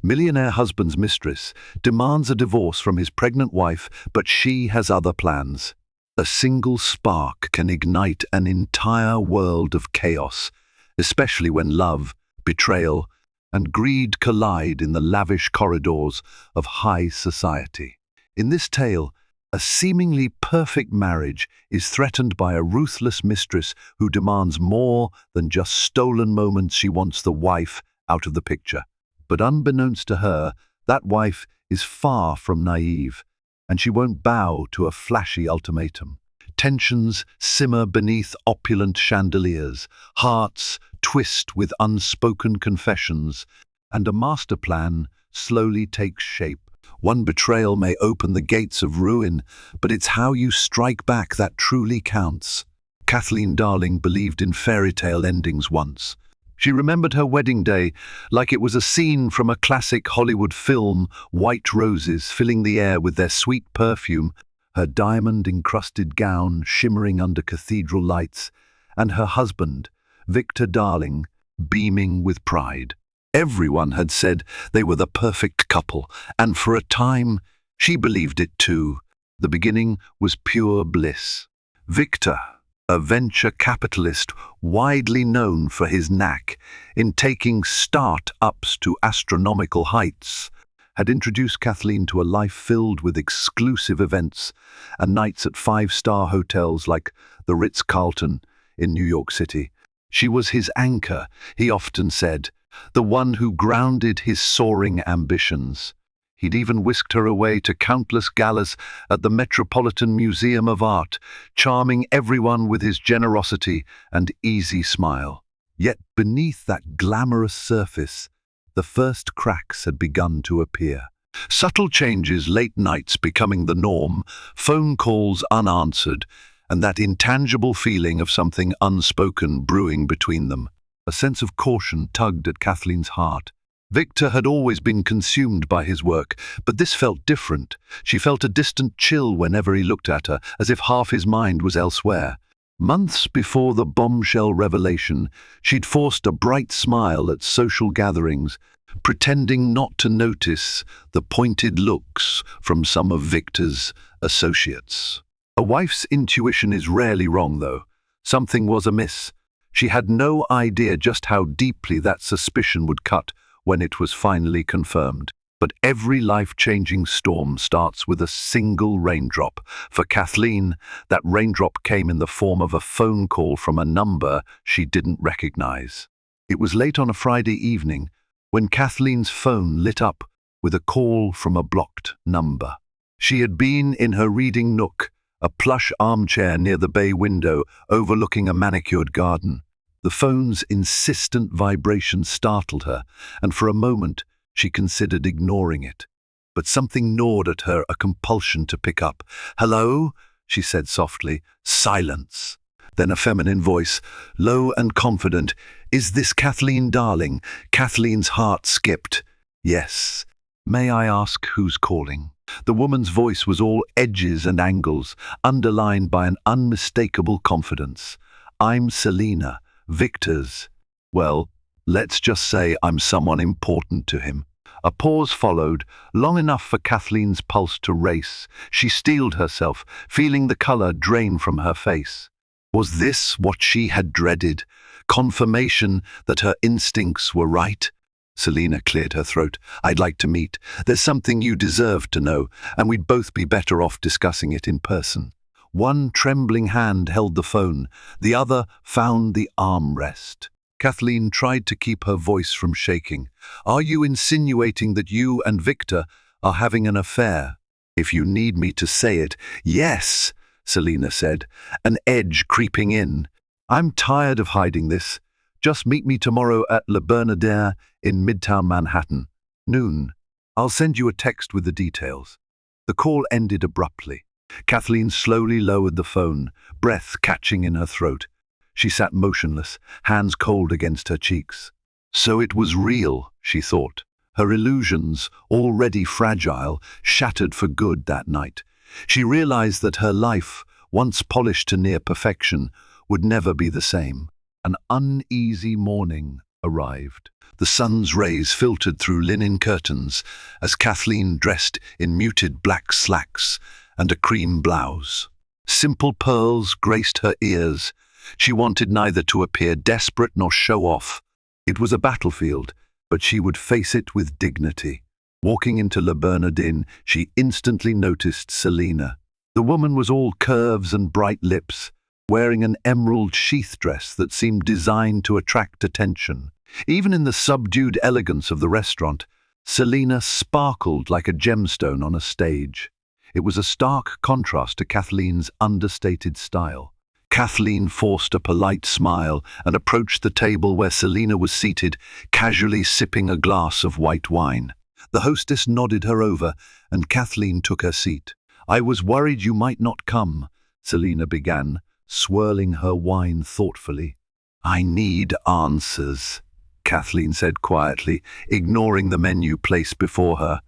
Millionaire husband's mistress demands a divorce from his pregnant wife, but she has other plans. A single spark can ignite an entire world of chaos, especially when love, betrayal, and greed collide in the lavish corridors of high society. In this tale, a seemingly perfect marriage is threatened by a ruthless mistress who demands more than just stolen moments. She wants the wife out of the picture. But unbeknownst to her, that wife is far from naive, and she won't bow to a flashy ultimatum. Tensions simmer beneath opulent chandeliers, hearts twist with unspoken confessions, and a master plan slowly takes shape. One betrayal may open the gates of ruin, but it's how you strike back that truly counts. Kathleen Darling believed in fairy tale endings once. She remembered her wedding day like it was a scene from a classic Hollywood film, white roses filling the air with their sweet perfume, her diamond-encrusted gown shimmering under cathedral lights, and her husband, Victor Darling, beaming with pride. Everyone had said they were the perfect couple, and for a time, she believed it too. The beginning was pure bliss. Victor, a venture capitalist widely known for his knack in taking start-ups to astronomical heights, had introduced Kathleen to a life filled with exclusive events and nights at five-star hotels like the Ritz-Carlton in New York City. She was his anchor, he often said, the one who grounded his soaring ambitions. He'd even whisked her away to countless galas at the Metropolitan Museum of Art, charming everyone with his generosity and easy smile. Yet beneath that glamorous surface, the first cracks had begun to appear. Subtle changes, late nights becoming the norm, phone calls unanswered, and that intangible feeling of something unspoken brewing between them. A sense of caution tugged at Kathleen's heart. Victor had always been consumed by his work, but this felt different. She felt a distant chill whenever he looked at her, as if half his mind was elsewhere. Months before the bombshell revelation, she'd forced a bright smile at social gatherings, pretending not to notice the pointed looks from some of Victor's associates. A wife's intuition is rarely wrong, though. Something was amiss. She had no idea just how deeply that suspicion would cut when it was finally confirmed. But every life-changing storm starts with a single raindrop. For Kathleen, that raindrop came in the form of a phone call from a number she didn't recognize. It was late on a Friday evening when Kathleen's phone lit up with a call from a blocked number. She had been in her reading nook, a plush armchair near the bay window overlooking a manicured garden. The phone's insistent vibration startled her, and for a moment she considered ignoring it. But something gnawed at her, a compulsion to pick up. "Hello?" she said softly. Silence. Then a feminine voice, low and confident. "Is this Kathleen Darling?" Kathleen's heart skipped. "Yes. May I ask who's calling?" The woman's voice was all edges and angles, underlined by an unmistakable confidence. "I'm Selena, Victor's. Well, let's just say I'm someone important to him." A pause followed, long enough for Kathleen's pulse to race. She steeled herself, feeling the color drain from her face. Was this what she had dreaded? Confirmation that her instincts were right? Selena cleared her throat. "I'd like to meet. There's something you deserve to know, and we'd both be better off discussing it in person." One trembling hand held the phone, the other found the armrest. Kathleen tried to keep her voice from shaking. "Are you insinuating that you and Victor are having an affair?" "If you need me to say it, yes," Selena said, an edge creeping in. "I'm tired of hiding this. Just meet me tomorrow at Le Bernardin in Midtown Manhattan. Noon. I'll send you a text with the details." The call ended abruptly. Kathleen slowly lowered the phone, breath catching in her throat. She sat motionless, hands cold against her cheeks. So it was real, she thought. Her illusions, already fragile, shattered for good that night. She realized that her life, once polished to near perfection, would never be the same. An uneasy morning arrived. The sun's rays filtered through linen curtains as Kathleen dressed in muted black slacks and a cream blouse. Simple pearls graced her ears. She wanted neither to appear desperate nor show off. It was a battlefield, but she would face it with dignity. Walking into Le Bernardin, she instantly noticed Selina. The woman was all curves and bright lips, wearing an emerald sheath dress that seemed designed to attract attention. Even in the subdued elegance of the restaurant, Selina sparkled like a gemstone on a stage. It was a stark contrast to Kathleen's understated style. Kathleen forced a polite smile and approached the table where Selina was seated, casually sipping a glass of white wine. The hostess nodded her over, and Kathleen took her seat. "I was worried you might not come," Selina began, swirling her wine thoughtfully. "I need answers," Kathleen said quietly, ignoring the menu placed before her.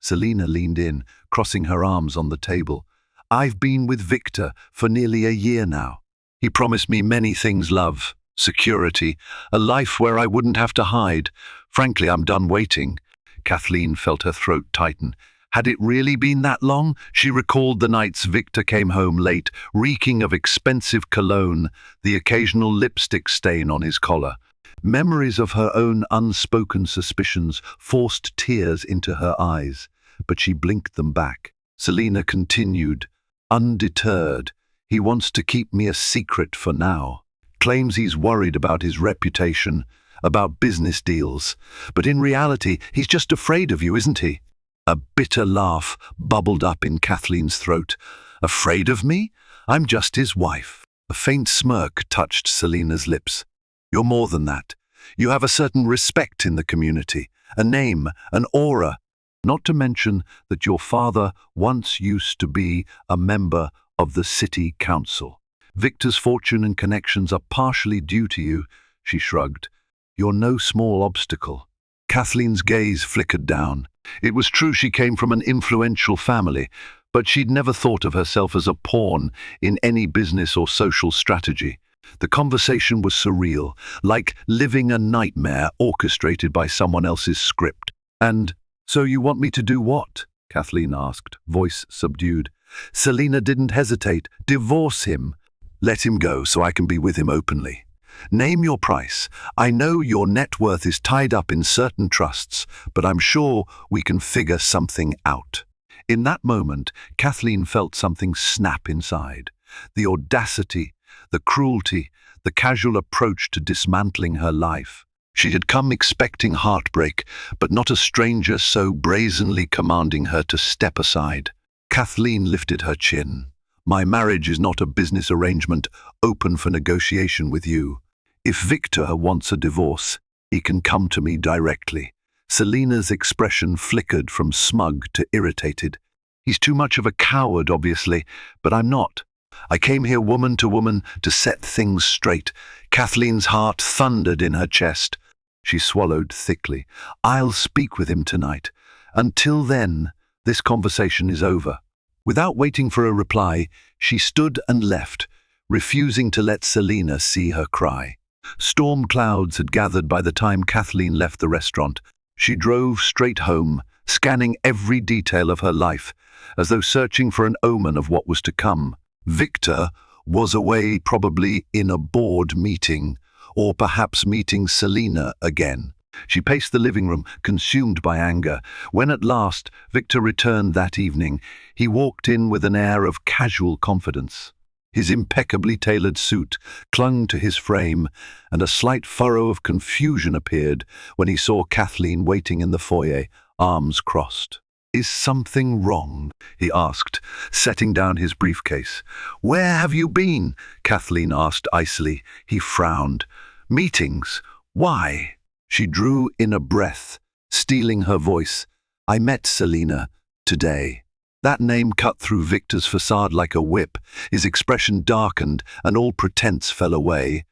Selina leaned in, crossing her arms on the table. "I've been with Victor for nearly a year now. He promised me many things, love, security, a life where I wouldn't have to hide. Frankly, I'm done waiting." Kathleen felt her throat tighten. Had it really been that long? She recalled the nights Victor came home late, reeking of expensive cologne, the occasional lipstick stain on his collar. Memories of her own unspoken suspicions forced tears into her eyes, but she blinked them back. Selina continued, undeterred. "He wants to keep me a secret for now. Claims he's worried about his reputation, about business deals. But in reality, he's just afraid of you, isn't he?" A bitter laugh bubbled up in Kathleen's throat. "Afraid of me? I'm just his wife." A faint smirk touched Selina's lips. "You're more than that. You have a certain respect in the community, a name, an aura. Not to mention that your father once used to be a member of the city council. Victor's fortune and connections are partially due to you," she shrugged. "You're no small obstacle." Kathleen's gaze flickered down. It was true she came from an influential family, but she'd never thought of herself as a pawn in any business or social strategy. The conversation was surreal, like living a nightmare orchestrated by someone else's script. "And so you want me to do what?" Kathleen asked, voice subdued. Selina didn't hesitate. "Divorce him. Let him go so I can be with him openly. Name your price. I know your net worth is tied up in certain trusts, but I'm sure we can figure something out." In that moment, Kathleen felt something snap inside. The audacity, the cruelty, the casual approach to dismantling her life. She had come expecting heartbreak, but not a stranger so brazenly commanding her to step aside. Kathleen lifted her chin. "My marriage is not a business arrangement open for negotiation with you. If Victor wants a divorce, he can come to me directly." Selina's expression flickered from smug to irritated. "He's too much of a coward, obviously, but I'm not. I came here woman to set things straight." Kathleen's heart thundered in her chest. She swallowed thickly. "I'll speak with him tonight. Until then, this conversation is over." Without waiting for a reply, she stood and left, refusing to let Selina see her cry. Storm clouds had gathered by the time Kathleen left the restaurant. She drove straight home, scanning every detail of her life, as though searching for an omen of what was to come. Victor was away, probably in a board meeting, or perhaps meeting Selina again. She paced the living room, consumed by anger. When at last Victor returned that evening, he walked in with an air of casual confidence. His impeccably tailored suit clung to his frame, and a slight furrow of confusion appeared when he saw Kathleen waiting in the foyer, arms crossed. "Is something wrong?" he asked, setting down his briefcase. "Where have you been?" Kathleen asked icily. He frowned. "Meetings. Why?" She drew in a breath, steeling her voice. "I met Selina today." That name cut through Victor's facade like a whip. His expression darkened, and all pretense fell away.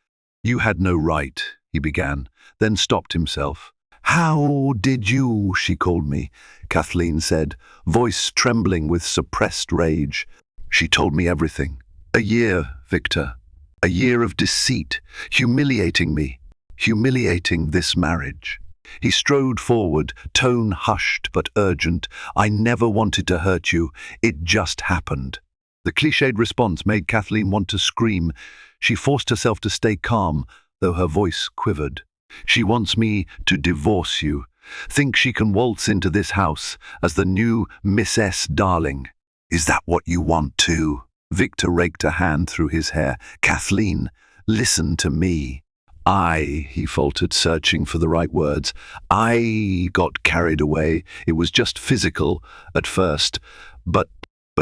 "You had no right," he began, then stopped himself. "How did you?" "She called me," Kathleen said, voice trembling with suppressed rage. "She told me everything. A year, Victor. A year of deceit, humiliating me. humiliating this marriage. He strode forward, tone hushed but urgent. I never wanted to hurt you. It just happened. The cliched response made Kathleen want to scream. She forced herself to stay calm, though her voice quivered. She wants me to divorce you. Think she can waltz into this house as the new Mistress darling. Is that what you want too? Victor raked a hand through his hair. Kathleen, listen to me. He faltered, searching for the right words. I got carried away. It was just physical at first. But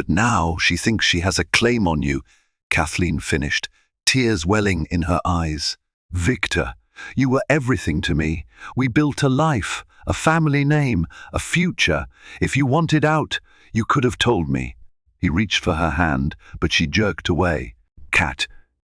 now she thinks she has a claim on you, Kathleen finished, tears welling in her eyes. Victor, you were everything to me. We built a life, a family name, a future. If you wanted out, you could have told me. He reached for her hand, but she jerked away. Kat,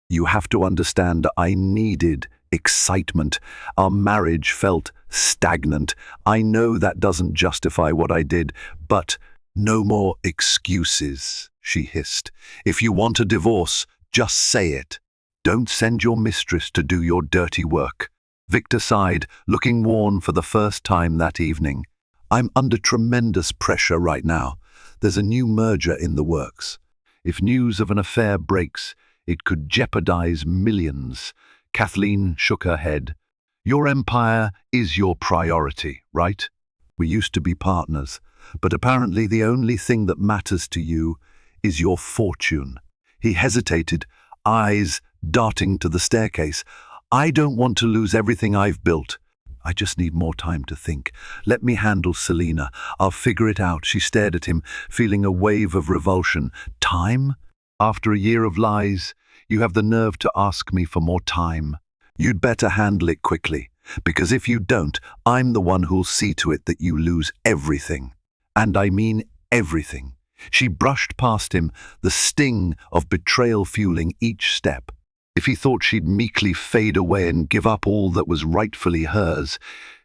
you have to understand I needed excitement. Our marriage felt stagnant. I know that doesn't justify what I did, but no more excuses, she hissed. If you want a divorce, just say it. Don't send your mistress to do your dirty work. Victor sighed, looking worn for the first time that evening. I'm under tremendous pressure right now. There's a new merger in the works. If news of an affair breaks, it could jeopardize millions. Kathleen shook her head. Your empire is your priority, right? We used to be partners, but apparently the only thing that matters to you is your fortune. He hesitated, eyes darting to the staircase. I don't want to lose everything I've built. I just need more time to think. Let me handle Selena. I'll figure it out. She stared at him, feeling a wave of revulsion. Time? After a year of lies, you have the nerve to ask me for more time. You'd better handle it quickly, because if you don't, I'm the one who'll see to it that you lose everything. And I mean everything. She brushed past him, the sting of betrayal fueling each step. If he thought she'd meekly fade away and give up all that was rightfully hers,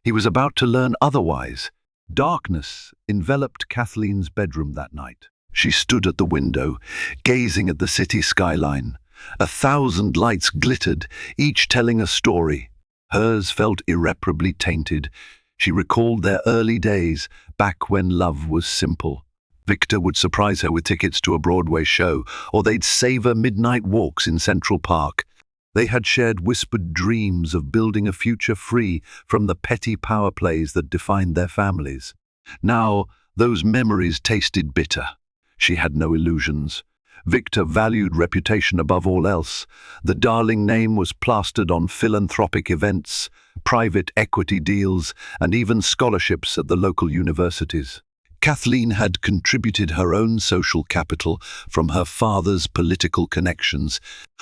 he was about to learn otherwise. Darkness enveloped Kathleen's bedroom that night. She stood at the window, gazing at the city skyline. 1,000 lights glittered, each telling a story. Hers felt irreparably tainted. She recalled their early days, back when love was simple. Victor would surprise her with tickets to a Broadway show, or they'd savor midnight walks in Central Park. They had shared whispered dreams of building a future free from the petty power plays that defined their families. Now, those memories tasted bitter. She had no illusions. Victor valued reputation above all else. The darling name was plastered on philanthropic events, private equity deals, and even scholarships at the local universities. Kathleen had contributed her own social capital from her father's political connections,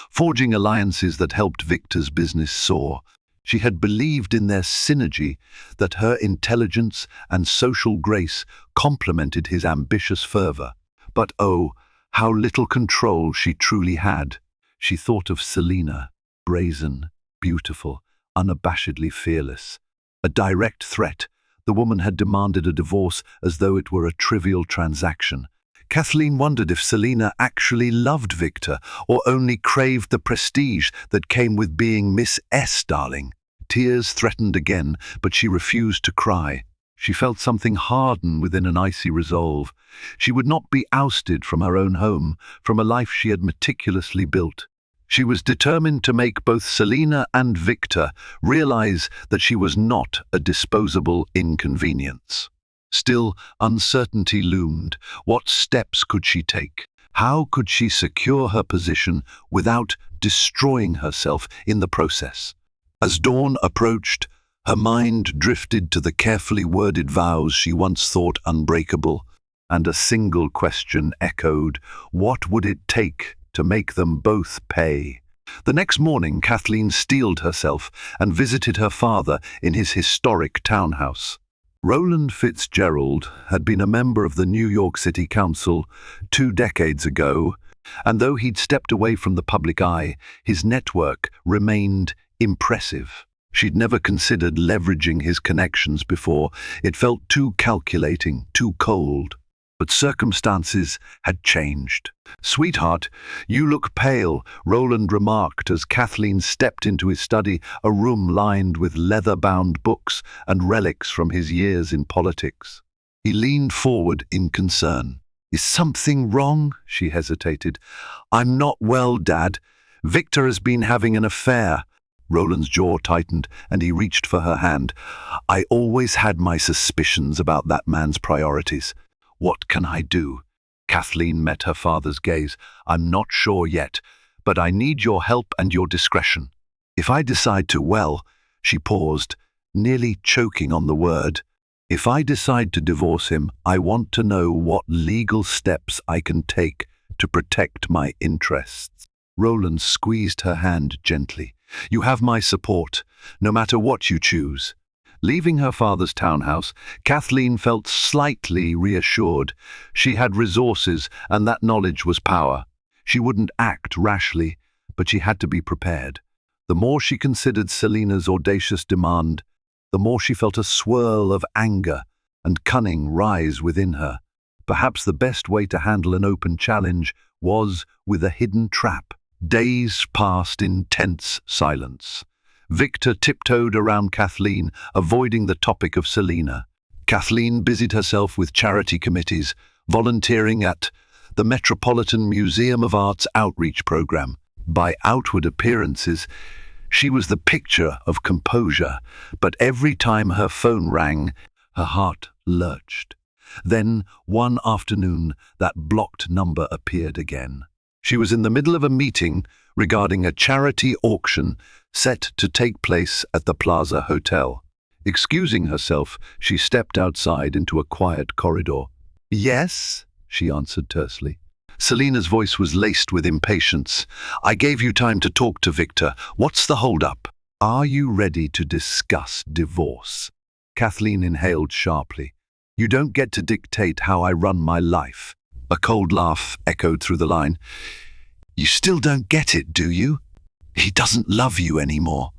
forging alliances that helped Victor's business soar. She had believed in their synergy, that her intelligence and social grace complemented his ambitious fervor. But oh, how little control she truly had. She thought of Selena, brazen, beautiful, unabashedly fearless. A direct threat. The woman had demanded a divorce as though it were a trivial transaction. Kathleen wondered if Selena actually loved Victor or only craved the prestige that came with being Miss S. darling. Tears threatened again, but she refused to cry. She felt something harden within an icy resolve. She would not be ousted from her own home, from a life she had meticulously built. She was determined to make both Selena and Victor realize that she was not a disposable inconvenience. Still, uncertainty loomed. What steps could she take? How could she secure her position without destroying herself in the process? As dawn approached, her mind drifted to the carefully worded vows she once thought unbreakable, and a single question echoed: what would it take to make them both pay? The next morning, Kathleen steeled herself and visited her father in his historic townhouse. Roland Fitzgerald had been a member of the New York City Council 2 decades ago, and though he'd stepped away from the public eye, his network remained impressive. She'd never considered leveraging his connections before. It felt too calculating, too cold. But circumstances had changed. "Sweetheart, you look pale," Roland remarked as Kathleen stepped into his study, a room lined with leather-bound books and relics from his years in politics. He leaned forward in concern. "Is something wrong?" she hesitated. "I'm not well, Dad. Victor has been having an affair." Roland's jaw tightened, and he reached for her hand. "I always had my suspicions about that man's priorities. What can I do?" Kathleen met her father's gaze. "I'm not sure yet, but I need your help and your discretion. If I decide to, well," she paused, nearly choking on the word, "if I decide to divorce him, I want to know what legal steps I can take to protect my interests." Roland squeezed her hand gently. "You have my support, no matter what you choose." Leaving her father's townhouse, Kathleen felt slightly reassured. She had resources, and that knowledge was power. She wouldn't act rashly, but she had to be prepared. The more she considered Selina's audacious demand, the more she felt a swirl of anger and cunning rise within her. Perhaps the best way to handle an open challenge was with a hidden trap. Days passed in tense silence. Victor tiptoed around Kathleen, avoiding the topic of Selina. Kathleen busied herself with charity committees, volunteering at the Metropolitan Museum of Art's outreach program. By outward appearances, she was the picture of composure, but every time her phone rang, her heart lurched. Then, one afternoon, that blocked number appeared again. She was in the middle of a meeting regarding a charity auction set to take place at the Plaza Hotel. Excusing herself, she stepped outside into a quiet corridor. "Yes?" she answered tersely. Selina's voice was laced with impatience. "I gave you time to talk to Victor. What's the hold-up? Are you ready to discuss divorce?" Kathleen inhaled sharply. "You don't get to dictate how I run my life." A cold laugh echoed through the line. "You still don't get it, do you? He doesn't love you anymore.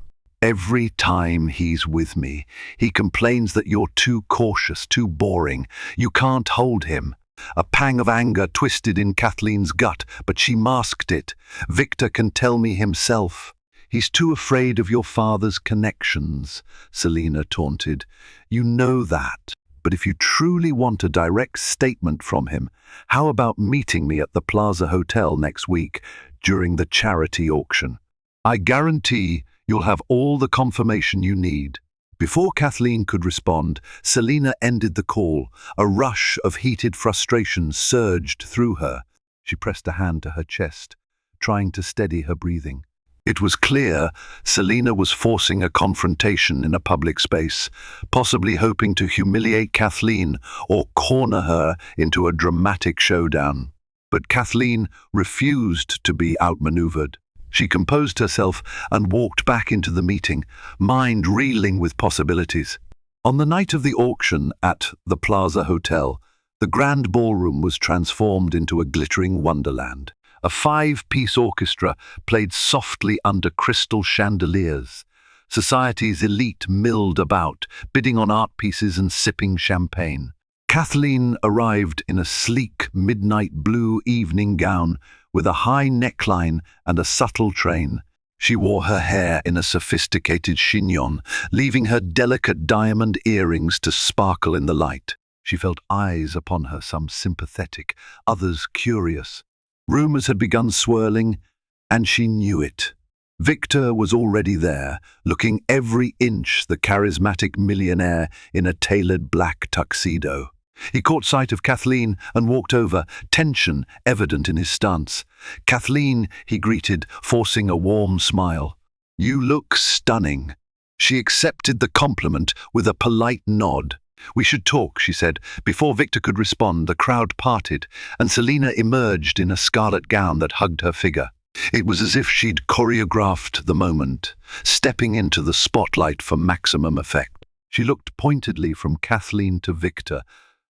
Every time he's with me, he complains that you're too cautious, too boring. You can't hold him." A pang of anger twisted in Kathleen's gut, but she masked it. "Victor can tell me himself." "He's too afraid of your father's connections," Selina taunted. "You know that. But if you truly want a direct statement from him, how about meeting me at the Plaza Hotel next week during the charity auction? I guarantee you'll have all the confirmation you need." Before Kathleen could respond, Selina ended the call. A rush of heated frustration surged through her. She pressed a hand to her chest, trying to steady her breathing. It was clear Selina was forcing a confrontation in a public space, possibly hoping to humiliate Kathleen or corner her into a dramatic showdown. But Kathleen refused to be outmaneuvered. She composed herself and walked back into the meeting, mind reeling with possibilities. On the night of the auction at the Plaza Hotel, the grand ballroom was transformed into a glittering wonderland. A 5-piece orchestra played softly under crystal chandeliers. Society's elite milled about, bidding on art pieces and sipping champagne. Kathleen arrived in a sleek midnight blue evening gown with a high neckline and a subtle train. She wore her hair in a sophisticated chignon, leaving her delicate diamond earrings to sparkle in the light. She felt eyes upon her, some sympathetic, others curious. Rumors had begun swirling, and she knew it. Victor was already there, looking every inch the charismatic millionaire in a tailored black tuxedo. He caught sight of Kathleen and walked over, tension evident in his stance. "Kathleen," he greeted, forcing a warm smile. "You look stunning." She accepted the compliment with a polite nod. "We should talk," she said. Before Victor could respond, the crowd parted, and Selina emerged in a scarlet gown that hugged her figure. It was as if she'd choreographed the moment, stepping into the spotlight for maximum effect. She looked pointedly from Kathleen to Victor,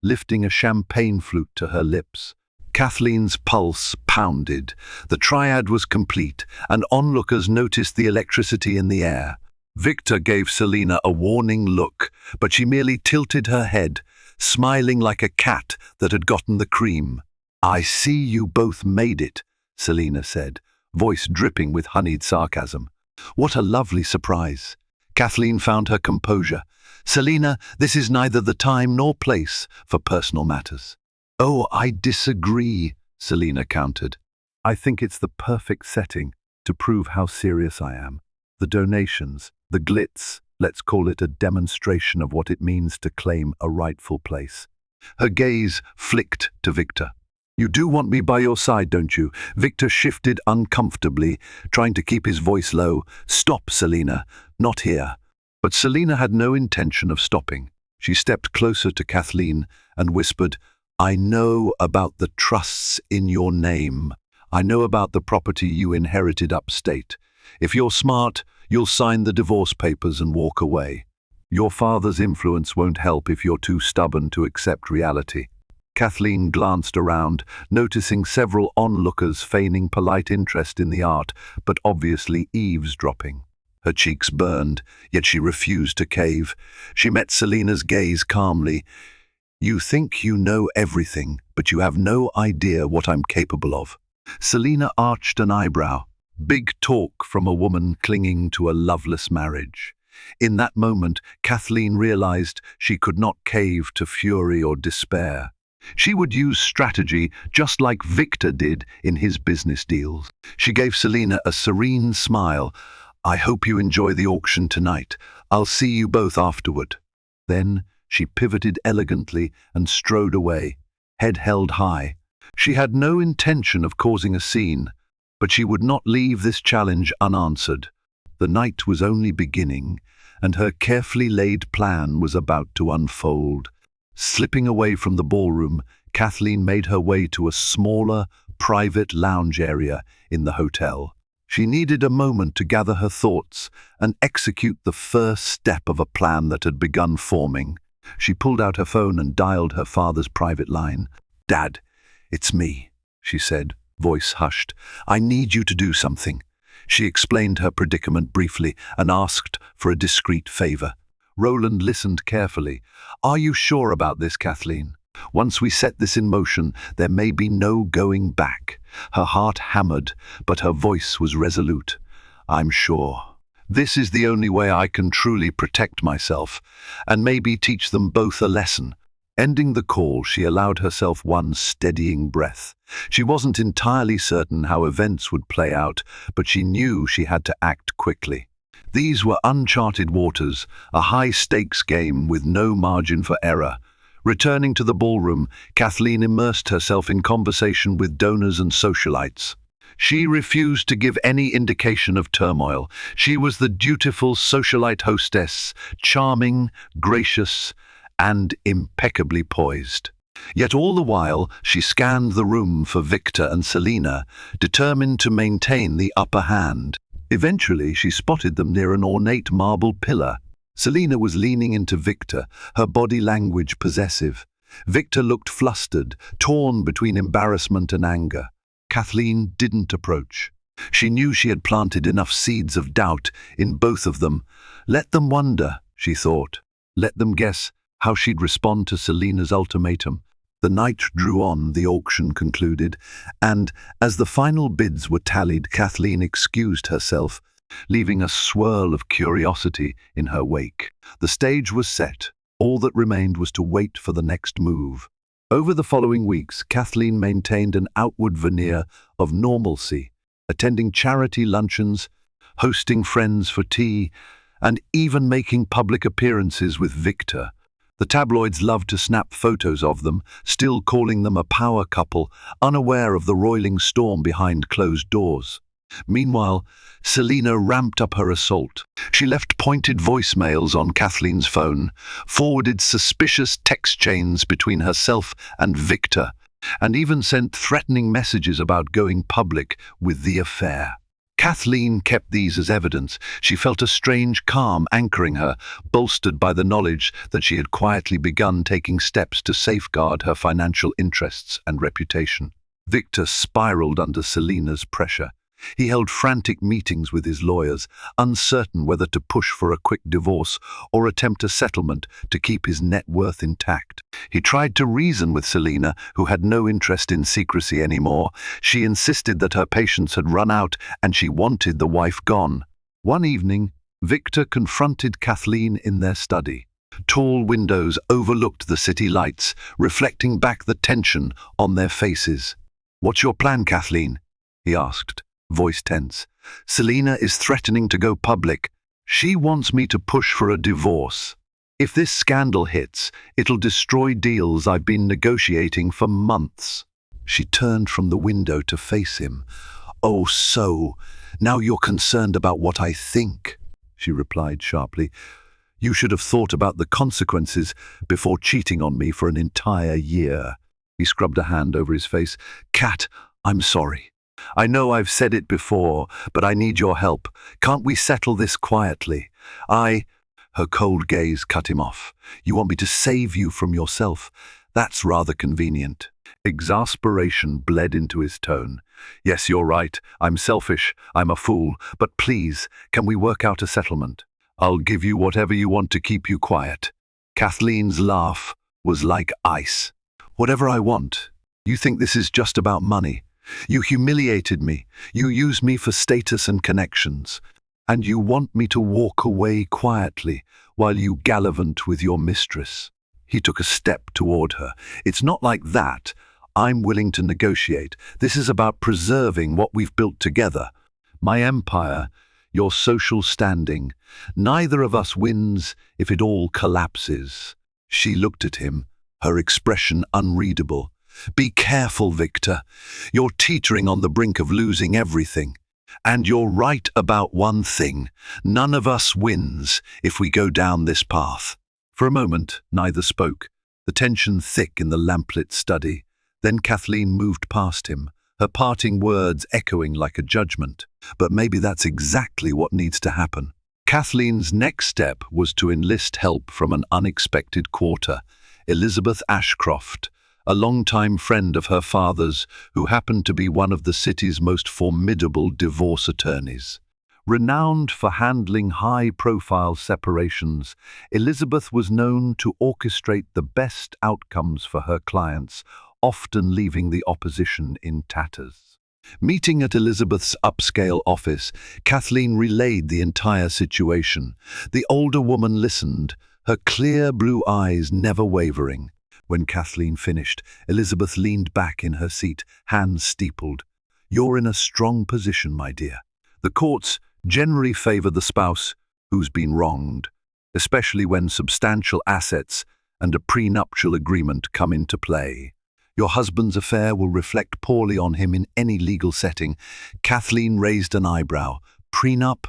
lifting a champagne flute to her lips. Kathleen's pulse pounded. The triad was complete, and onlookers noticed the electricity in the air. Victor gave Selina a warning look, but she merely tilted her head, smiling like a cat that had gotten the cream. "I see you both made it," Selina said, voice dripping with honeyed sarcasm. "What a lovely surprise." Kathleen found her composure. "Selina, this is neither the time nor place for personal matters." "Oh, I disagree," Selina countered. "I think it's the perfect setting to prove how serious I am. The donations, the glitz, let's call it a demonstration of what it means to claim a rightful place." Her gaze flicked to Victor. "You do want me by your side, don't you?" Victor shifted uncomfortably, trying to keep his voice low. "Stop, Selina. Not here." But Selina had no intention of stopping. She stepped closer to Kathleen and whispered, "I know about the trusts in your name. I know about the property you inherited upstate. If you're smart, you'll sign the divorce papers and walk away. Your father's influence won't help if you're too stubborn to accept reality." Kathleen glanced around, noticing several onlookers feigning polite interest in the art, but obviously eavesdropping. Her cheeks burned, yet she refused to cave. She met Selina's gaze calmly. "You think you know everything, but you have no idea what I'm capable of." Selina arched an eyebrow. Big talk from a woman clinging to a loveless marriage. In that moment, Kathleen realized she could not cave to fury or despair. She would use strategy just like Victor did in his business deals. She gave Selina a serene smile. "I hope you enjoy the auction tonight. I'll see you both afterward." Then she pivoted elegantly and strode away, head held high. She had no intention of causing a scene, but she would not leave this challenge unanswered. The night was only beginning, and her carefully laid plan was about to unfold. Slipping away from the ballroom, Kathleen made her way to a smaller, private lounge area in the hotel. She needed a moment to gather her thoughts and execute the first step of a plan that had begun forming. She pulled out her phone and dialed her father's private line. "Dad, it's me," she said, voice hushed. "I need you to do something." She explained her predicament briefly and asked for a discreet favor. Roland listened carefully. "Are you sure about this, Kathleen? Once we set this in motion, there may be no going back." Her heart hammered, but her voice was resolute. "I'm sure. This is the only way I can truly protect myself, and maybe teach them both a lesson." Ending the call, she allowed herself one steadying breath. She wasn't entirely certain how events would play out, but she knew she had to act quickly. These were uncharted waters, a high-stakes game with no margin for error. Returning to the ballroom, Kathleen immersed herself in conversation with donors and socialites. She refused to give any indication of turmoil. She was the dutiful socialite hostess, charming, gracious, and impeccably poised. Yet all the while, she scanned the room for Victor and Selina, determined to maintain the upper hand. Eventually, she spotted them near an ornate marble pillar. Selina was leaning into Victor, her body language possessive. Victor looked flustered, torn between embarrassment and anger. Kathleen didn't approach. She knew she had planted enough seeds of doubt in both of them. Let them wonder, she thought. Let them guess how she'd respond to Selina's ultimatum. The night drew on, the auction concluded, and as the final bids were tallied, Kathleen excused herself, leaving a swirl of curiosity in her wake. The stage was set. All that remained was to wait for the next move. Over the following weeks, Kathleen maintained an outward veneer of normalcy, attending charity luncheons, hosting friends for tea, and even making public appearances with Victor. The tabloids loved to snap photos of them, still calling them a power couple, unaware of the roiling storm behind closed doors. Meanwhile, Selina ramped up her assault. She left pointed voicemails on Kathleen's phone, forwarded suspicious text chains between herself and Victor, and even sent threatening messages about going public with the affair. Kathleen kept these as evidence. She felt a strange calm anchoring her, bolstered by the knowledge that she had quietly begun taking steps to safeguard her financial interests and reputation. Victor spiraled under Selina's pressure. He held frantic meetings with his lawyers, uncertain whether to push for a quick divorce or attempt a settlement to keep his net worth intact. He tried to reason with Selina, who had no interest in secrecy anymore. She insisted that her patience had run out and she wanted the wife gone. One evening, Victor confronted Kathleen in their study. Tall windows overlooked the city lights, reflecting back the tension on their faces. "What's your plan, Kathleen?" he asked, voice tense. "Selina is threatening to go public. She wants me to push for a divorce. If this scandal hits, it'll destroy deals I've been negotiating for months." She turned from the window to face him. "Oh, so, now you're concerned about what I think," she replied sharply. "You should have thought about the consequences before cheating on me for an entire year." He scrubbed a hand over his face. "Kat, I'm sorry. I know I've said it before, but I need your help. Can't we settle this quietly? Her cold gaze cut him off. "You want me to save you from yourself? That's rather convenient." Exasperation bled into his tone. "Yes, you're right. I'm selfish. I'm a fool. But please, can we work out a settlement? I'll give you whatever you want to keep you quiet." Kathleen's laugh was like ice. "Whatever I want. You think this is just about money? You humiliated me. You use me for status and connections. And you want me to walk away quietly while you gallivant with your mistress." He took a step toward her. "It's not like that. I'm willing to negotiate. This is about preserving what we've built together. My empire, your social standing. Neither of us wins if it all collapses." She looked at him, her expression unreadable. "Be careful, Victor. You're teetering on the brink of losing everything. And you're right about one thing. None of us wins if we go down this path." For a moment, neither spoke, the tension thick in the lamplit study. Then Kathleen moved past him, her parting words echoing like a judgment. But maybe that's exactly what needs to happen. Kathleen's next step was to enlist help from an unexpected quarter, Elizabeth Ashcroft, a longtime friend of her father's who happened to be one of the city's most formidable divorce attorneys. Renowned for handling high-profile separations, Elizabeth was known to orchestrate the best outcomes for her clients, often leaving the opposition in tatters. Meeting at Elizabeth's upscale office, Kathleen relayed the entire situation. The older woman listened, her clear blue eyes never wavering. When Kathleen finished, Elizabeth leaned back in her seat, hands steepled. "You're in a strong position, my dear. The courts generally favor the spouse who's been wronged, especially when substantial assets and a prenuptial agreement come into play. Your husband's affair will reflect poorly on him in any legal setting." Kathleen raised an eyebrow. "Prenup?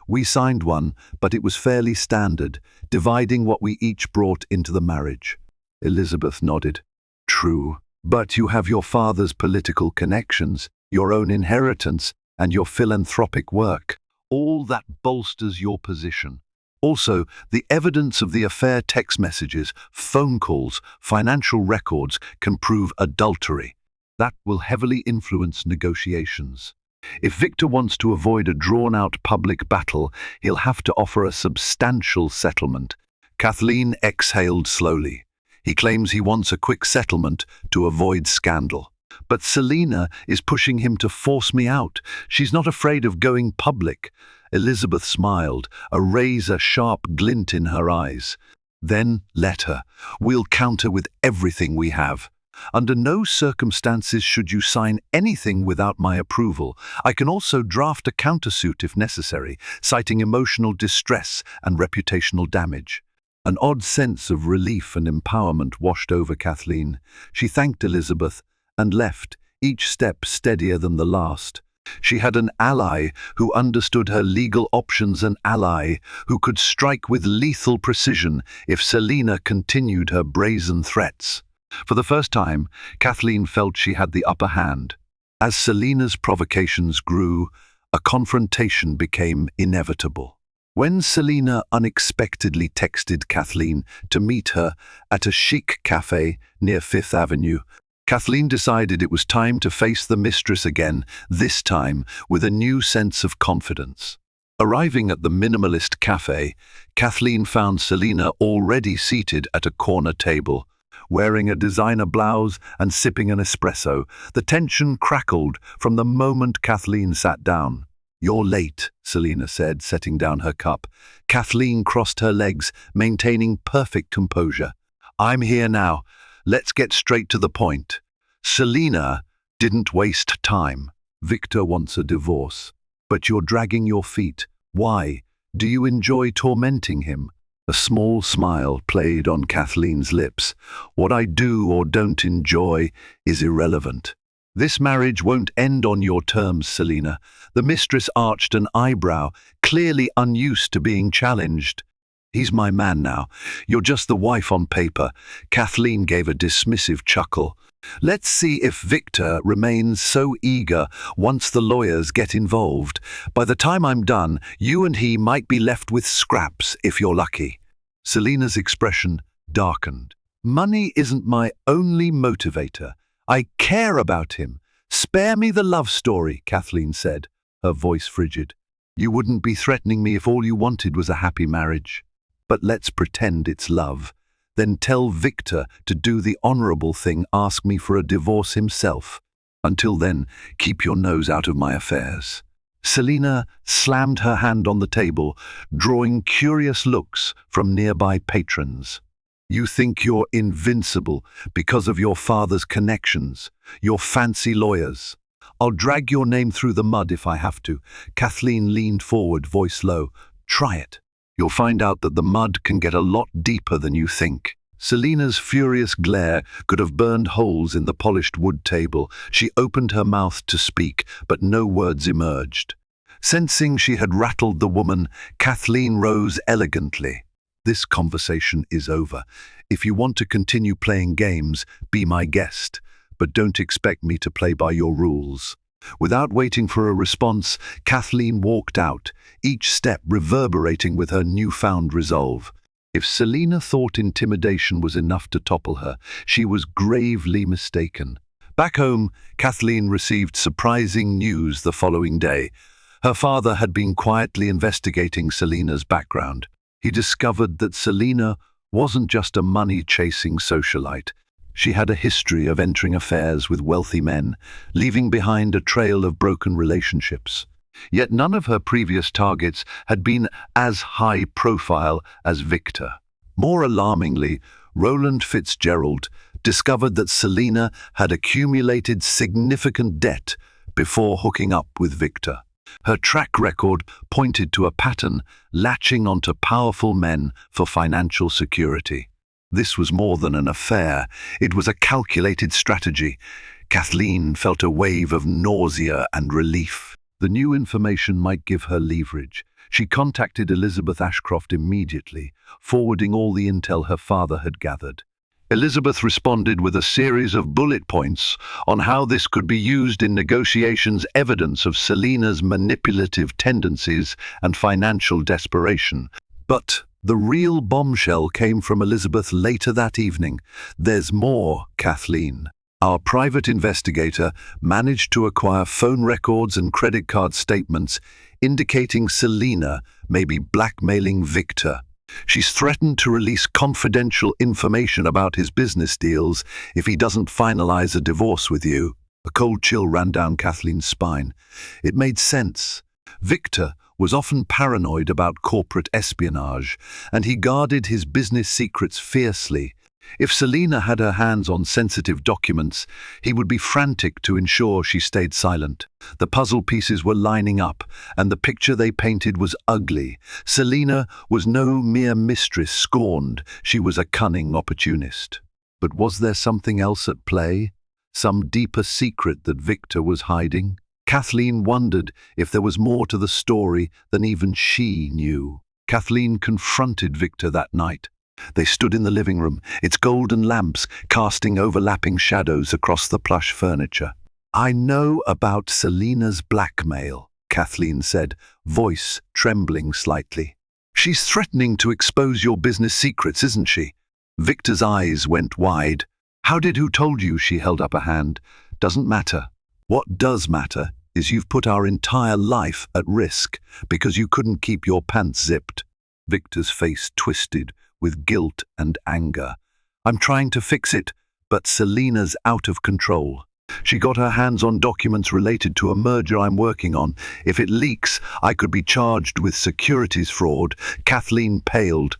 We signed one, but it was fairly standard, dividing what we each brought into the marriage." Elizabeth nodded. "True, but you have your father's political connections, your own inheritance, and your philanthropic work. All that bolsters your position. Also, the evidence of the affair, text messages, phone calls, financial records can prove adultery. That will heavily influence negotiations. If Victor wants to avoid a drawn-out public battle, he'll have to offer a substantial settlement." Kathleen exhaled slowly. "He claims he wants a quick settlement to avoid scandal. But Selina is pushing him to force me out. She's not afraid of going public." Elizabeth smiled, a razor-sharp glint in her eyes. "Then let her. We'll counter with everything we have. Under no circumstances should you sign anything without my approval. I can also draft a countersuit if necessary, citing emotional distress and reputational damage." An odd sense of relief and empowerment washed over Kathleen. She thanked Elizabeth and left, each step steadier than the last. She had an ally who understood her legal options, an ally who could strike with lethal precision if Selina continued her brazen threats. For the first time, Kathleen felt she had the upper hand. As Selina's provocations grew, a confrontation became inevitable. When Selina unexpectedly texted Kathleen to meet her at a chic cafe near Fifth Avenue, Kathleen decided it was time to face the mistress again, this time with a new sense of confidence. Arriving at the minimalist cafe, Kathleen found Selina already seated at a corner table. Wearing a designer blouse and sipping an espresso, the tension crackled from the moment Kathleen sat down. "You're late," Selina said, setting down her cup. Kathleen crossed her legs, maintaining perfect composure. "I'm here now. Let's get straight to the point." Selina didn't waste time. "Victor wants a divorce. But you're dragging your feet. Why? Do you enjoy tormenting him?" A small smile played on Kathleen's lips. "What I do or don't enjoy is irrelevant." "This marriage won't end on your terms, Selina." The mistress arched an eyebrow, clearly unused to being challenged. "He's my man now. You're just the wife on paper." Kathleen gave a dismissive chuckle. "Let's see if Victor remains so eager once the lawyers get involved. By the time I'm done, you and he might be left with scraps if you're lucky." Selina's expression darkened. "Money isn't my only motivator. I care about him. Spare me the love story," Kathleen said, her voice frigid. "You wouldn't be threatening me if all you wanted was a happy marriage. But let's pretend it's love. Then tell Victor to do the honorable thing, ask me for a divorce himself. Until then, keep your nose out of my affairs." Selina slammed her hand on the table, drawing curious looks from nearby patrons. "You think you're invincible because of your father's connections, your fancy lawyers. I'll drag your name through the mud if I have to." Kathleen leaned forward, voice low. "Try it. You'll find out that the mud can get a lot deeper than you think." Selina's furious glare could have burned holes in the polished wood table. She opened her mouth to speak, but no words emerged. Sensing she had rattled the woman, Kathleen rose elegantly. "This conversation is over. If you want to continue playing games, be my guest, but don't expect me to play by your rules." Without waiting for a response, Kathleen walked out, each step reverberating with her newfound resolve. If Selina thought intimidation was enough to topple her, she was gravely mistaken. Back home, Kathleen received surprising news the following day. Her father had been quietly investigating Selina's background. He discovered that Selina wasn't just a money-chasing socialite. She had a history of entering affairs with wealthy men, leaving behind a trail of broken relationships. Yet none of her previous targets had been as high profile as Victor. More alarmingly, Roland Fitzgerald discovered that Selina had accumulated significant debt before hooking up with Victor. Her track record pointed to a pattern, latching onto powerful men for financial security. This was more than an affair. It was a calculated strategy. Kathleen felt a wave of nausea and relief. The new information might give her leverage. She contacted Elizabeth Ashcroft immediately, forwarding all the intel her father had gathered. Elizabeth responded with a series of bullet points on how this could be used in negotiations, evidence of Selina's manipulative tendencies and financial desperation. But the real bombshell came from Elizabeth later that evening. "There's more, Kathleen. Our private investigator managed to acquire phone records and credit card statements indicating Selina may be blackmailing Victor. She's threatened to release confidential information about his business deals if he doesn't finalize a divorce with you." A cold chill ran down Kathleen's spine. It made sense. Victor was often paranoid about corporate espionage, and he guarded his business secrets fiercely. If Selina had her hands on sensitive documents, he would be frantic to ensure she stayed silent. The puzzle pieces were lining up, and the picture they painted was ugly. Selina was no mere mistress scorned, she was a cunning opportunist. But was there something else at play? Some deeper secret that Victor was hiding? Kathleen wondered if there was more to the story than even she knew. Kathleen confronted Victor that night. They stood in the living room, its golden lamps casting overlapping shadows across the plush furniture. "I know about Selina's blackmail," Kathleen said, voice trembling slightly. "She's threatening to expose your business secrets, isn't she?" Victor's eyes went wide. How did who told you? She held up a hand. Doesn't matter. What does matter is you've put our entire life at risk because you couldn't keep your pants zipped. Victor's face twisted with guilt and anger. I'm trying to fix it, but Selena's out of control. She got her hands on documents related to a merger I'm working on. If it leaks, I could be charged with securities fraud. Kathleen paled.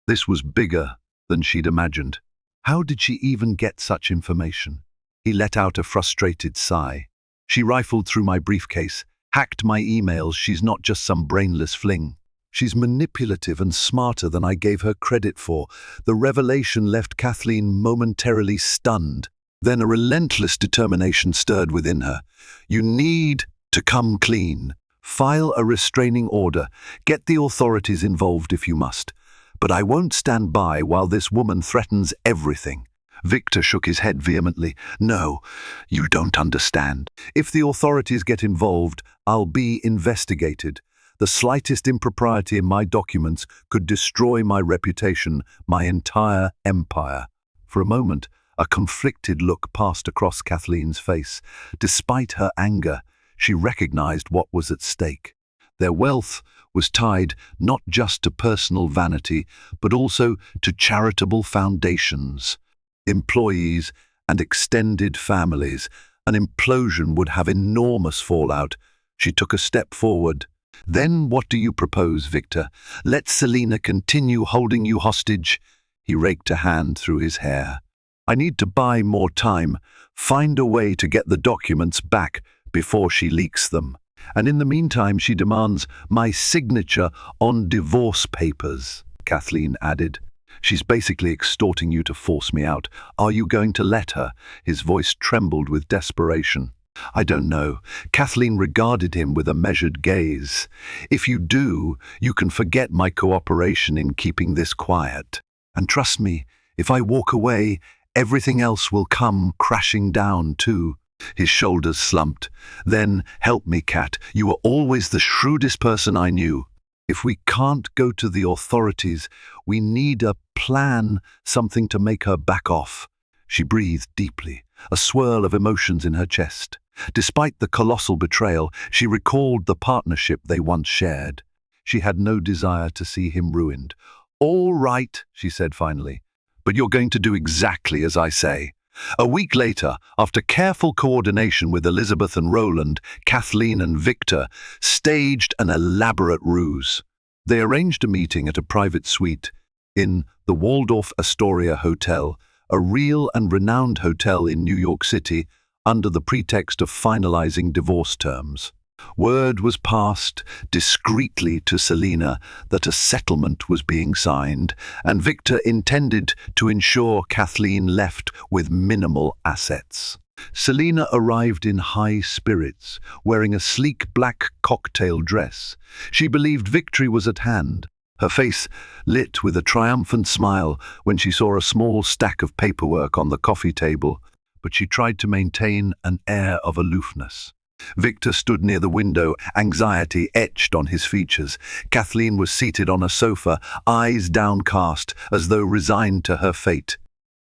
This was bigger than she'd imagined. How did she even get such information? He let out a frustrated sigh. She rifled through my briefcase, hacked my emails. She's not just some brainless fling. She's manipulative and smarter than I gave her credit for. The revelation left Kathleen momentarily stunned. Then a relentless determination stirred within her. You need to come clean. File a restraining order. Get the authorities involved if you must. But I won't stand by while this woman threatens everything. Victor shook his head vehemently. No, you don't understand. If the authorities get involved, I'll be investigated. The slightest impropriety in my documents could destroy my reputation, my entire empire. For a moment, a conflicted look passed across Kathleen's face. Despite her anger, she recognized what was at stake. Their wealth was tied not just to personal vanity, but also to charitable foundations, employees, and extended families. An implosion would have enormous fallout. She took a step forward. Then what do you propose, Victor? Let Selena continue holding you hostage? He raked a hand through his hair. I need to buy more time, find a way to get the documents back before she leaks them. And in the meantime, she demands my signature on divorce papers, Kathleen added. She's basically extorting you to force me out. Are you going to let her? His voice trembled with desperation. I don't know. Kathleen regarded him with a measured gaze. If you do, you can forget my cooperation in keeping this quiet. And trust me, if I walk away, everything else will come crashing down too. His shoulders slumped. Then, help me, Kat. You were always the shrewdest person I knew. If we can't go to the authorities, we need a plan, something to make her back off. She breathed deeply, a swirl of emotions in her chest. Despite the colossal betrayal, she recalled the partnership they once shared. She had no desire to see him ruined. All right, she said finally, but you're going to do exactly as I say. A week later, after careful coordination with Elizabeth and Roland, Kathleen and Victor staged an elaborate ruse. They arranged a meeting at a private suite in the Waldorf Astoria Hotel, a real and renowned hotel in New York City, under the pretext of finalizing divorce terms. Word was passed discreetly to Selena that a settlement was being signed, and Victor intended to ensure Kathleen left with minimal assets. Selena arrived in high spirits, wearing a sleek black cocktail dress. She believed victory was at hand. Her face lit with a triumphant smile when she saw a small stack of paperwork on the coffee table, but she tried to maintain an air of aloofness. Victor stood near the window, anxiety etched on his features. Kathleen was seated on a sofa, eyes downcast, as though resigned to her fate.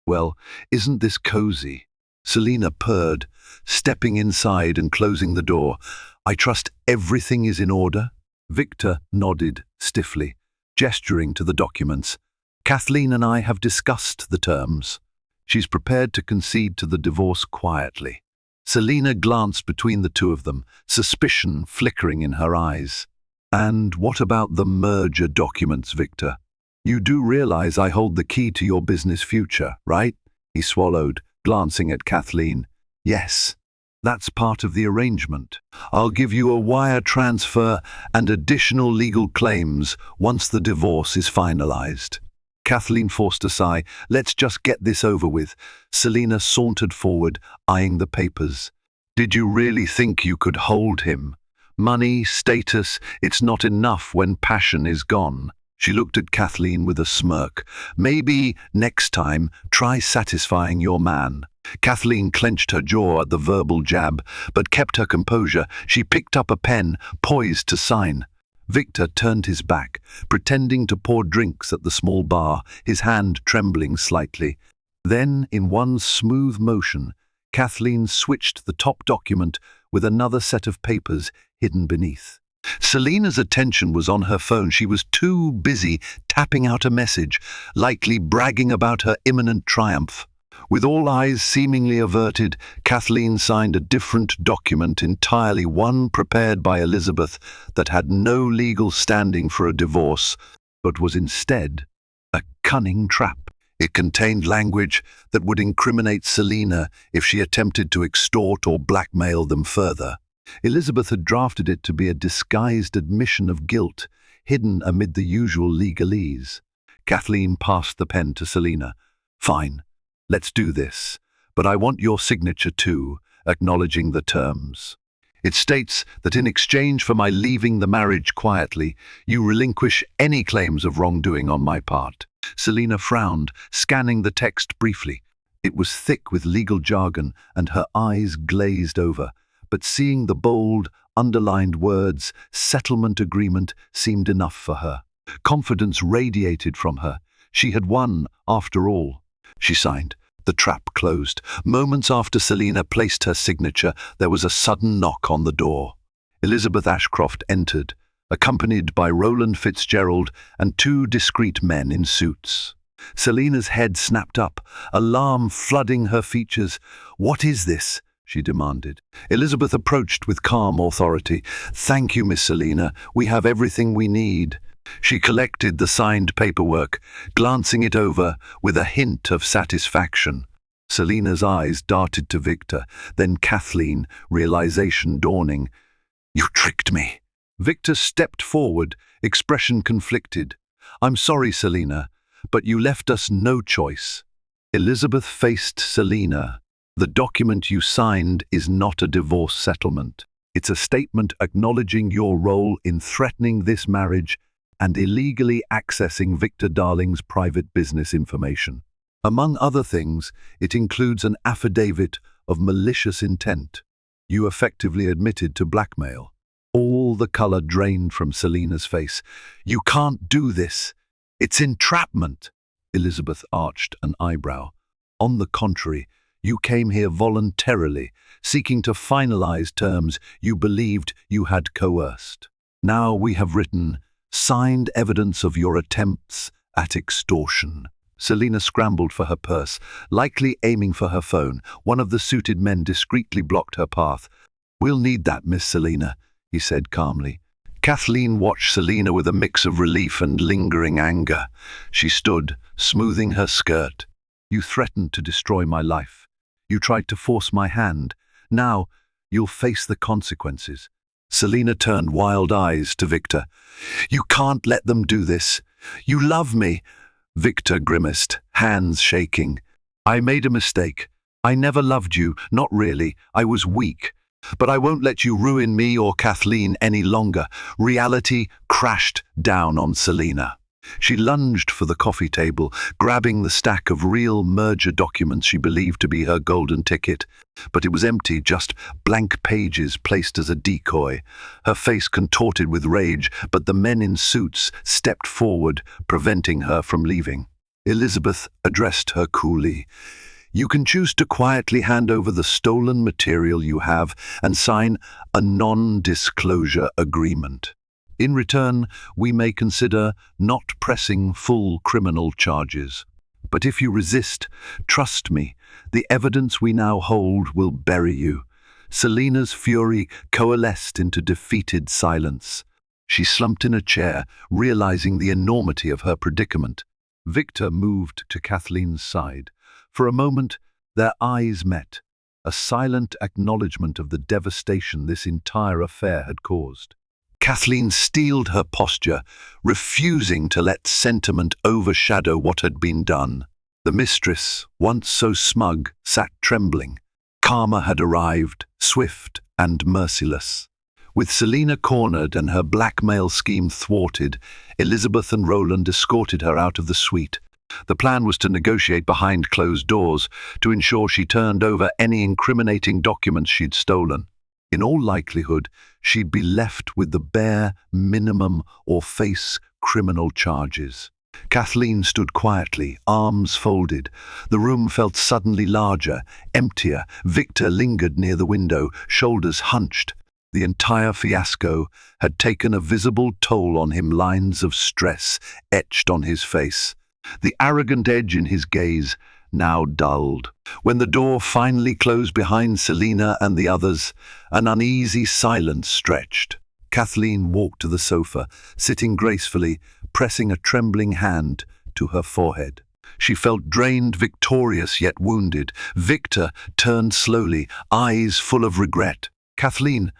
Well, isn't this cozy? Selena purred, stepping inside and closing the door. I trust everything is in order? Victor nodded stiffly, gesturing to the documents. Kathleen and I have discussed the terms. She's prepared to concede to the divorce quietly. Selena glanced between the two of them, suspicion flickering in her eyes. And what about the merger documents, Victor? You do realize I hold the key to your business future, right? He swallowed, glancing at Kathleen. Yes, that's part of the arrangement. I'll give you a wire transfer and additional legal claims once the divorce is finalized. Kathleen forced a sigh. Let's just get this over with. Selena sauntered forward, eyeing the papers. Did you really think you could hold him? Money, status, it's not enough when passion is gone. She looked at Kathleen with a smirk. Maybe next time, try satisfying your man. Kathleen clenched her jaw at the verbal jab, but kept her composure. She picked up a pen, poised to sign. Victor turned his back, pretending to pour drinks at the small bar, his hand trembling slightly. Then, in one smooth motion, Kathleen switched the top document with another set of papers hidden beneath. Selina's attention was on her phone. She was too busy tapping out a message, likely bragging about her imminent triumph. With all eyes seemingly averted, Kathleen signed a different document entirely, one prepared by Elizabeth that had no legal standing for a divorce, but was instead a cunning trap. It contained language that would incriminate Selina if she attempted to extort or blackmail them further. Elizabeth had drafted it to be a disguised admission of guilt, hidden amid the usual legalese. Kathleen passed the pen to Selina. "Fine, let's do this, but I want your signature too, acknowledging the terms. It states that in exchange for my leaving the marriage quietly, you relinquish any claims of wrongdoing on my part." Selina frowned, scanning the text briefly. It was thick with legal jargon, and her eyes glazed over. But seeing the bold, underlined words, settlement agreement, seemed enough for her. Confidence radiated from her. She had won, after all. She signed. The trap closed. Moments after Selina placed her signature, there was a sudden knock on the door. Elizabeth Ashcroft entered, accompanied by Roland Fitzgerald and two discreet men in suits. Selina's head snapped up, alarm flooding her features. "What is this?" she demanded. Elizabeth approached with calm authority. "Thank you, Miss Selina. We have everything we need." She collected the signed paperwork, glancing it over with a hint of satisfaction. Selina's eyes darted to Victor, then Kathleen, realization dawning. "You tricked me." Victor stepped forward, expression conflicted. "I'm sorry, Selina, but you left us no choice." Elizabeth faced Selina. "The document you signed is not a divorce settlement. It's a statement acknowledging your role in threatening this marriage and illegally accessing Victor Darling's private business information. Among other things, it includes an affidavit of malicious intent. You effectively admitted to blackmail." All the color drained from Selina's face. "You can't do this. It's entrapment." Elizabeth arched an eyebrow. "On the contrary, you came here voluntarily, seeking to finalize terms you believed you had coerced. Now we have written, signed evidence of your attempts at extortion." Selina scrambled for her purse, likely aiming for her phone. One of the suited men discreetly blocked her path. "We'll need that, Miss Selina," he said calmly. Kathleen watched Selina with a mix of relief and lingering anger. She stood, smoothing her skirt. "You threatened to destroy my life. You tried to force my hand. Now, you'll face the consequences." Selina turned wild eyes to Victor. "You can't let them do this. You love me." Victor grimaced, hands shaking. "I made a mistake. I never loved you, not really. I was weak. But I won't let you ruin me or Kathleen any longer." Reality crashed down on Selina. She lunged for the coffee table, grabbing the stack of real merger documents she believed to be her golden ticket. But it was empty, just blank pages placed as a decoy. Her face contorted with rage, but the men in suits stepped forward, preventing her from leaving. Elizabeth addressed her coolly. "You can choose to quietly hand over the stolen material you have and sign a non-disclosure agreement. In return, we may consider not pressing full criminal charges. But if you resist, trust me, the evidence we now hold will bury you." Selina's fury coalesced into defeated silence. She slumped in a chair, realizing the enormity of her predicament. Victor moved to Kathleen's side. For a moment, their eyes met, a silent acknowledgement of the devastation this entire affair had caused. Kathleen steeled her posture, refusing to let sentiment overshadow what had been done. The mistress, once so smug, sat trembling. Karma had arrived, swift and merciless. With Selina cornered and her blackmail scheme thwarted, Elizabeth and Roland escorted her out of the suite. The plan was to negotiate behind closed doors to ensure she turned over any incriminating documents she'd stolen. In all likelihood, she'd be left with the bare minimum or face criminal charges. Kathleen stood quietly, arms folded. The room felt suddenly larger, emptier. Victor lingered near the window, shoulders hunched. The entire fiasco had taken a visible toll on him, lines of stress etched on his face. The arrogant edge in his gaze now dulled. When the door finally closed behind Selina and the others, an uneasy silence stretched. Kathleen walked to the sofa, sitting gracefully, pressing a trembling hand to her forehead. She felt drained, victorious, yet wounded. Victor turned slowly, eyes full of regret. "Kathleen,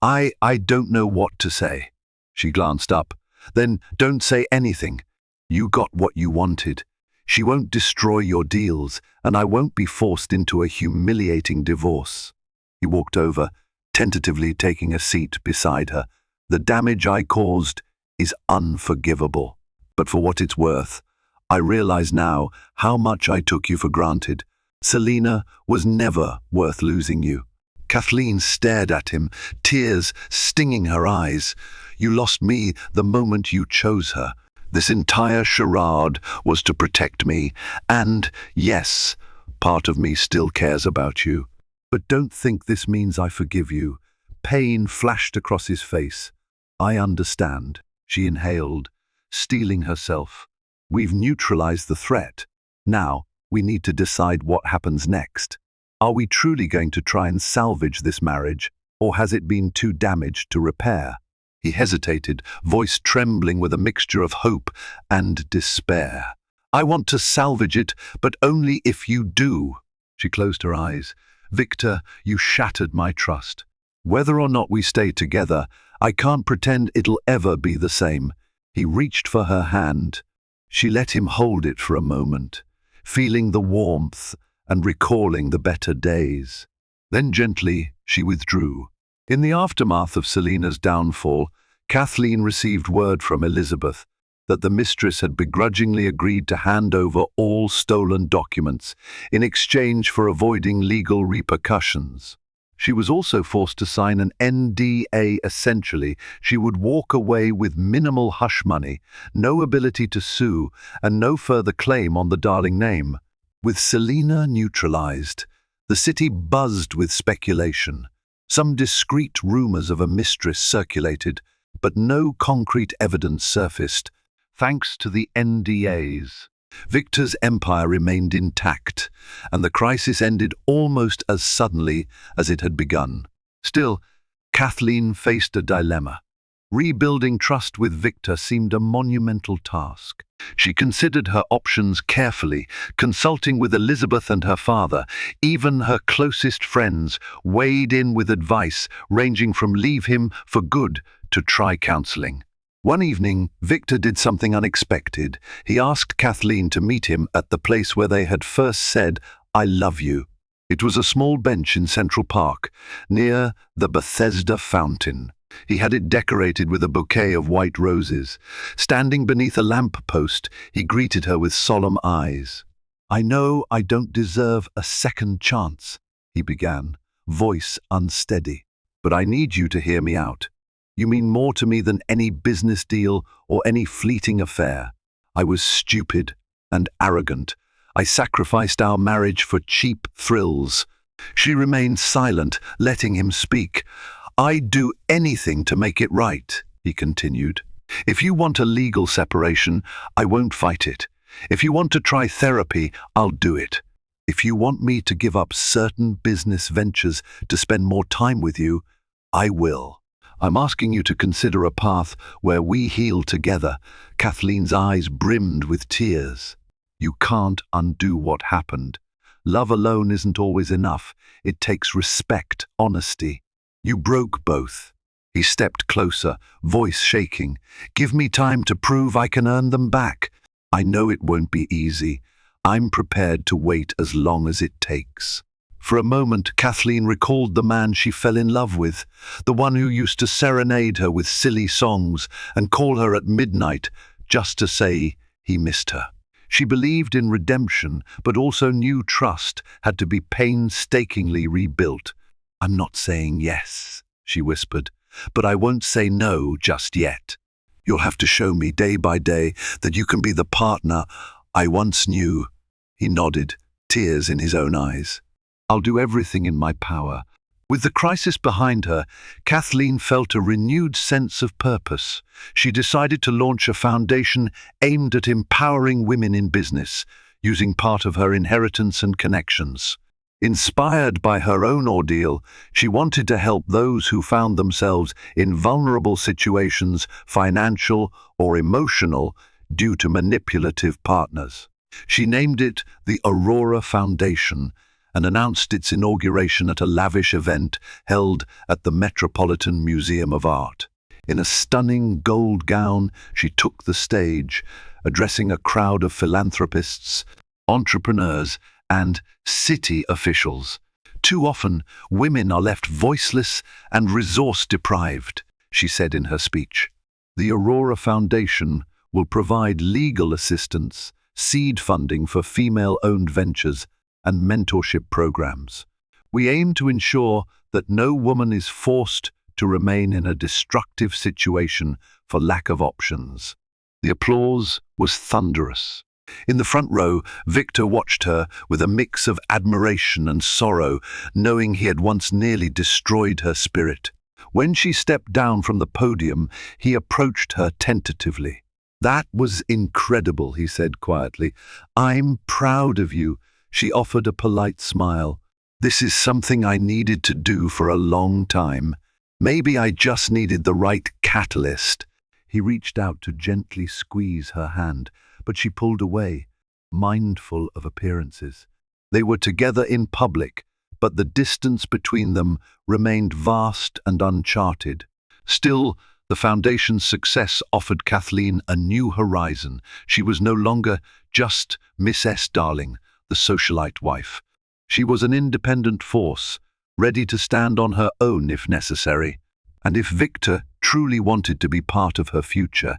I don't know what to say." She glanced up. "Then don't say anything. You got what you wanted. She won't destroy your deals, and I won't be forced into a humiliating divorce." He walked over, tentatively taking a seat beside her. "The damage I caused is unforgivable. But for what it's worth, I realize now how much I took you for granted. Selina was never worth losing you." Kathleen stared at him, tears stinging her eyes. "You lost me the moment you chose her. This entire charade was to protect me, and, yes, part of me still cares about you. But don't think this means I forgive you." Pain flashed across his face. "I understand." She inhaled, steeling herself. "We've neutralized the threat. Now, we need to decide what happens next. Are we truly going to try and salvage this marriage, or has it been too damaged to repair?" He hesitated, voice trembling with a mixture of hope and despair. "I want to salvage it, but only if you do." She closed her eyes. "Victor, you shattered my trust. Whether or not we stay together, I can't pretend it'll ever be the same." He reached for her hand. She let him hold it for a moment, feeling the warmth and recalling the better days. Then gently she withdrew. In the aftermath of Selina's downfall, Kathleen received word from Elizabeth that the mistress had begrudgingly agreed to hand over all stolen documents in exchange for avoiding legal repercussions. She was also forced to sign an NDA. Essentially, she would walk away with minimal hush money, no ability to sue, and no further claim on the darling name. With Selina neutralized, the city buzzed with speculation. Some discreet rumors of a mistress circulated, but no concrete evidence surfaced. Thanks to the NDAs, Victor's empire remained intact, and the crisis ended almost as suddenly as it had begun. Still, Kathleen faced a dilemma. Rebuilding trust with Victor seemed a monumental task. She considered her options carefully, consulting with Elizabeth and her father. Even her closest friends weighed in with advice, ranging from leave him for good to try counseling. One evening, Victor did something unexpected. He asked Kathleen to meet him at the place where they had first said, "I love you." It was a small bench in Central Park, near the Bethesda fountain. He had it decorated with a bouquet of white roses. Standing beneath a lamp post, he greeted her with solemn eyes. "I know I don't deserve a second chance," he began, voice unsteady. "But I need you to hear me out. You mean more to me than any business deal or any fleeting affair. I was stupid and arrogant. I sacrificed our marriage for cheap thrills." She remained silent, letting him speak. "I'd do anything to make it right," he continued. "If you want a legal separation, I won't fight it. If you want to try therapy, I'll do it. If you want me to give up certain business ventures to spend more time with you, I will. I'm asking you to consider a path where we heal together." Kathleen's eyes brimmed with tears. "You can't undo what happened. Love alone isn't always enough. It takes respect, honesty. You broke both." He stepped closer, voice shaking. "Give me time to prove I can earn them back. I know it won't be easy. I'm prepared to wait as long as it takes." For a moment, Kathleen recalled the man she fell in love with, the one who used to serenade her with silly songs and call her at midnight just to say he missed her. She believed in redemption, but also knew trust had to be painstakingly rebuilt. "I'm not saying yes," she whispered, "but I won't say no just yet." You'll have to show me day by day that you can be the partner I once knew." He nodded, tears in his own eyes. "I'll do everything in my power." With the crisis behind her, Kathleen felt a renewed sense of purpose. She decided to launch a foundation aimed at empowering women in business, using part of her inheritance and connections. Inspired by her own ordeal, she wanted to help those who found themselves in vulnerable situations, financial or emotional, due to manipulative partners. She named it the Aurora Foundation and announced its inauguration at a lavish event held at the Metropolitan Museum of Art. In a stunning gold gown, she took the stage, addressing a crowd of philanthropists, entrepreneurs, and city officials. "Too often, women are left voiceless and resource-deprived," she said in her speech. "The Aurora Foundation will provide legal assistance, seed funding for female-owned ventures, and mentorship programs. We aim to ensure that no woman is forced to remain in a destructive situation for lack of options." The applause was thunderous. In the front row, Victor watched her with a mix of admiration and sorrow, knowing he had once nearly destroyed her spirit. When she stepped down from the podium, he approached her tentatively. "That was incredible," he said quietly. "I'm proud of you." She offered a polite smile. "This is something I needed to do for a long time. Maybe I just needed the right catalyst." He reached out to gently squeeze her hand, but she pulled away, mindful of appearances. They were together in public, but the distance between them remained vast and uncharted. Still, the foundation's success offered Kathleen a new horizon. She was no longer just Miss S. Darling, the socialite wife. She was an independent force, ready to stand on her own if necessary. And if Victor truly wanted to be part of her future,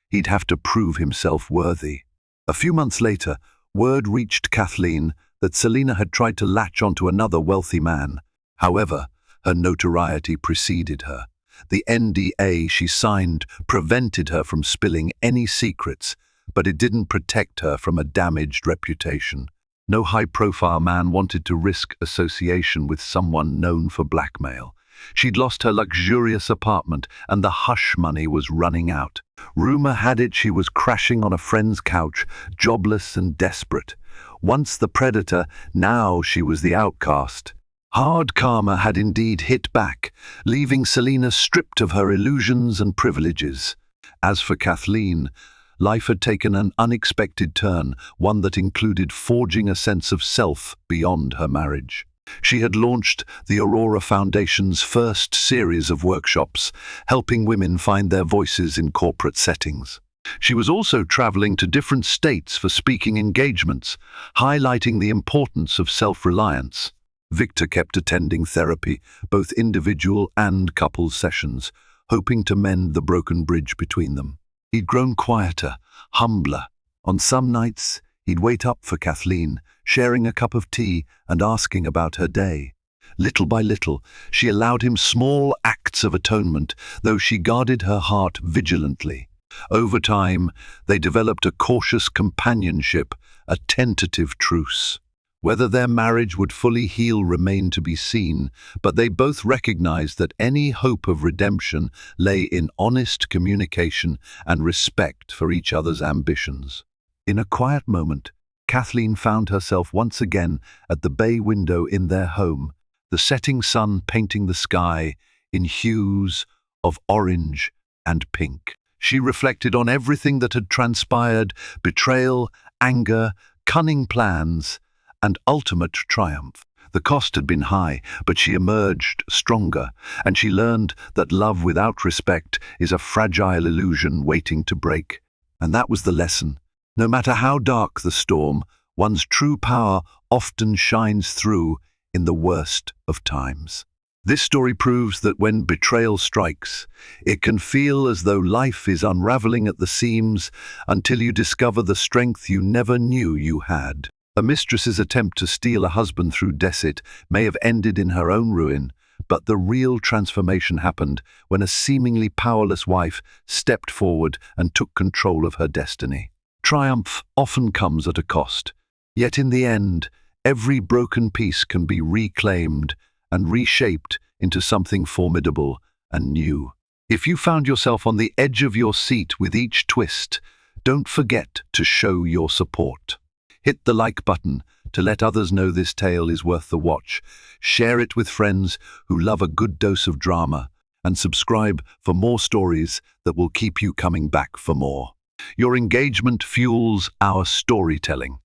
he'd have to prove himself worthy. A few months later, word reached Kathleen that Selena had tried to latch onto another wealthy man. However, her notoriety preceded her. The NDA she signed prevented her from spilling any secrets, but it didn't protect her from a damaged reputation. No high-profile man wanted to risk association with someone known for blackmail. She'd lost her luxurious apartment, and the hush money was running out. Rumor had it she was crashing on a friend's couch, jobless and desperate. Once the predator, now she was the outcast. Hard karma had indeed hit back, leaving Selena stripped of her illusions and privileges. As for Kathleen, life had taken an unexpected turn, one that included forging a sense of self beyond her marriage. She had launched the Aurora Foundation's first series of workshops, helping women find their voices in corporate settings. She was also traveling to different states for speaking engagements, highlighting the importance of self-reliance. Victor kept attending therapy, both individual and couples sessions, hoping to mend the broken bridge between them. He'd grown quieter, humbler. On some nights, he'd wait up for Kathleen, sharing a cup of tea and asking about her day. Little by little, she allowed him small acts of atonement, though she guarded her heart vigilantly. Over time, they developed a cautious companionship, a tentative truce. Whether their marriage would fully heal remained to be seen, but they both recognized that any hope of redemption lay in honest communication and respect for each other's ambitions. In a quiet moment, Kathleen found herself once again at the bay window in their home, the setting sun painting the sky in hues of orange and pink. She reflected on everything that had transpired: betrayal, anger, cunning plans, and ultimate triumph. The cost had been high, but she emerged stronger, and she learned that love without respect is a fragile illusion waiting to break. And that was the lesson. No matter how dark the storm, one's true power often shines through in the worst of times. This story proves that when betrayal strikes, it can feel as though life is unraveling at the seams until you discover the strength you never knew you had. A mistress's attempt to steal a husband through deceit may have ended in her own ruin, But the real transformation happened when a seemingly powerless wife stepped forward and took control of her destiny. Triumph often comes at a cost, yet in the end, every broken piece can be reclaimed and reshaped into something formidable and new. If you found yourself on the edge of your seat with each twist, don't forget to show your support. Hit the like button to let others know this tale is worth the watch. Share it with friends who love a good dose of drama, and subscribe for more stories that will keep you coming back for more. Your engagement fuels our storytelling.